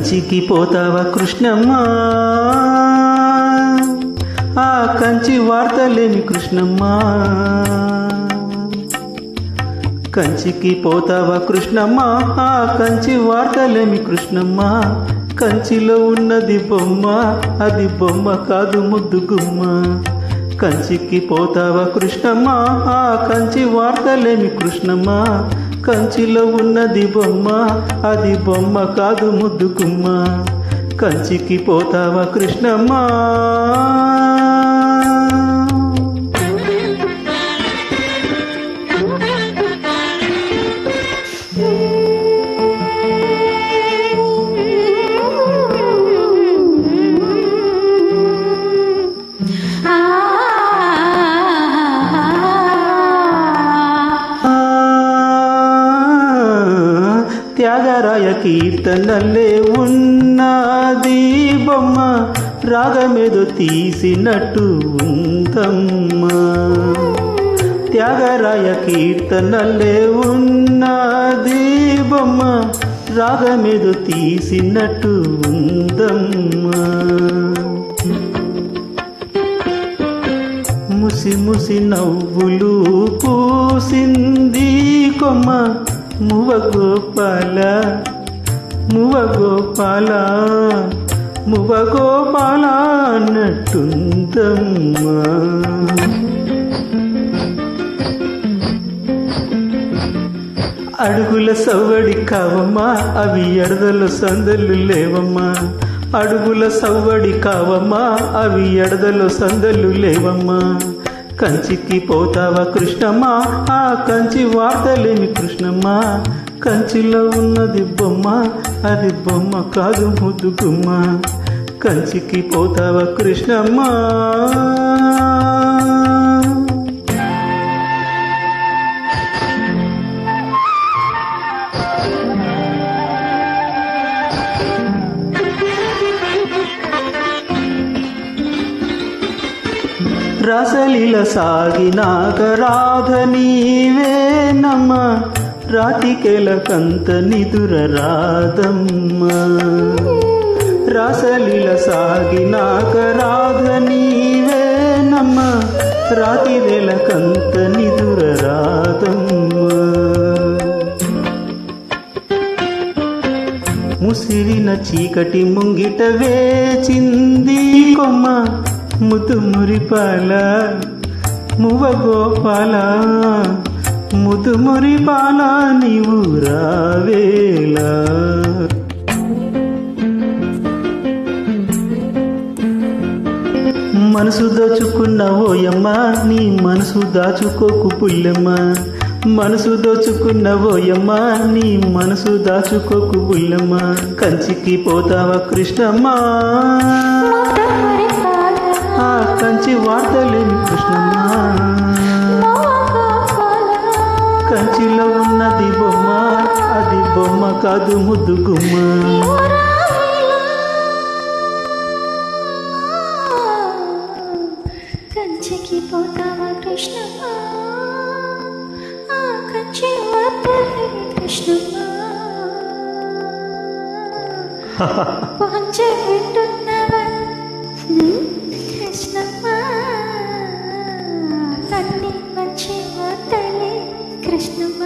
కంచికి పోతావా కృష్ణమ్మ, ఆ కంచి వార్తలేమి కృష్ణమ్మ. కంచికి పోతావా కృష్ణమ్మ, ఆ కంచి వార్తలేమి కృష్ణమ్మ. కంచిలో ఉన్నది బొమ్మ, అది బొమ్మ కాదు ముద్దు గుమ్మ. కంచికి పోతావా కృష్ణమ్మ, ఆ కంచి వార్తలేమి కృష్ణమ్మ. కంచిలో ఉన్నది బొమ్మ, అది బొమ్మ కాదు ముద్దు గుమ్మ. కంచికి పోతావా కృష్ణమ్మ. త్యాగరాయ కీర్తనలే ఉన్నది బొమ్మ, రాగమేదో తీసినట్టు ఉందమ్మా. త్యాగరాయ కీర్తనలే ఉన్నది బొమ్మ, రాగమేదో తీసినట్టు ఉందమ్మా. ముసి ముసి నవ్వులు పూసింది కొమ్మ, మువ గోపాల మువ గోపాల మువ గోపాల అన్నట్టుందమ్మా. అడుగుల సవ్వడి కావమ్మా, అవి ఎడదల సందలు లేవమ్మా. అడుగుల సవ్వడి కావమ్మా, అవి ఎడదల సందలు లేవమ్మా. కంచికి పోతావా కృష్ణమ్మ, ఆ కంచి వార్తలేమి కృష్ణమ్మ. కంచిలో ఉన్నది బొమ్మ, అది బొమ్మ కాదు ముద్దు గుమ్మ. కంచికి పోతావా కృష్ణమ్మ. రసలీల సాగినాక రాధ నీవేనమ్మ, రాతికెలకంత నిదుర రాదమ్మ. రసలీల సాగినాక రాధ నీవేనమ్మ, రాతికెలకంత నిదుర రాదమ్మ. ముసిరిన చీకటి ముంగిట వేచింది కొమ్మ, ముద్దు మురిపాల మువ గోపాల ముద్దు మురిపాల నీవు రావేలా. మనసు దోచుకున్న ఓయమ్మ, నీ మనసు దాచుకోకు పుల్లెమ్మ. మనసు దోచుకున్న ఓయమ్మ, నీ మనసు దాచుకోకు పుల్లెమ్మ. కంచికి పోతావా కృష్ణమ్మ, ఆ కంచి వార్తలేమి కృష్ణమ్మ. కంచిలో ఉన్నది బొమ్మ, అది బొమ్మ కాదు ముద్దు గుమ్మ. కంచికి పోతావా కృష్ణమ్మ, ఆ కంచి వార్తలేమి కృష్ణమ్మ. పంచబెట్టున్నవా కృష్ణమ్మ, అన్ని మంచి వార్తలే కృష్ణమ్మ.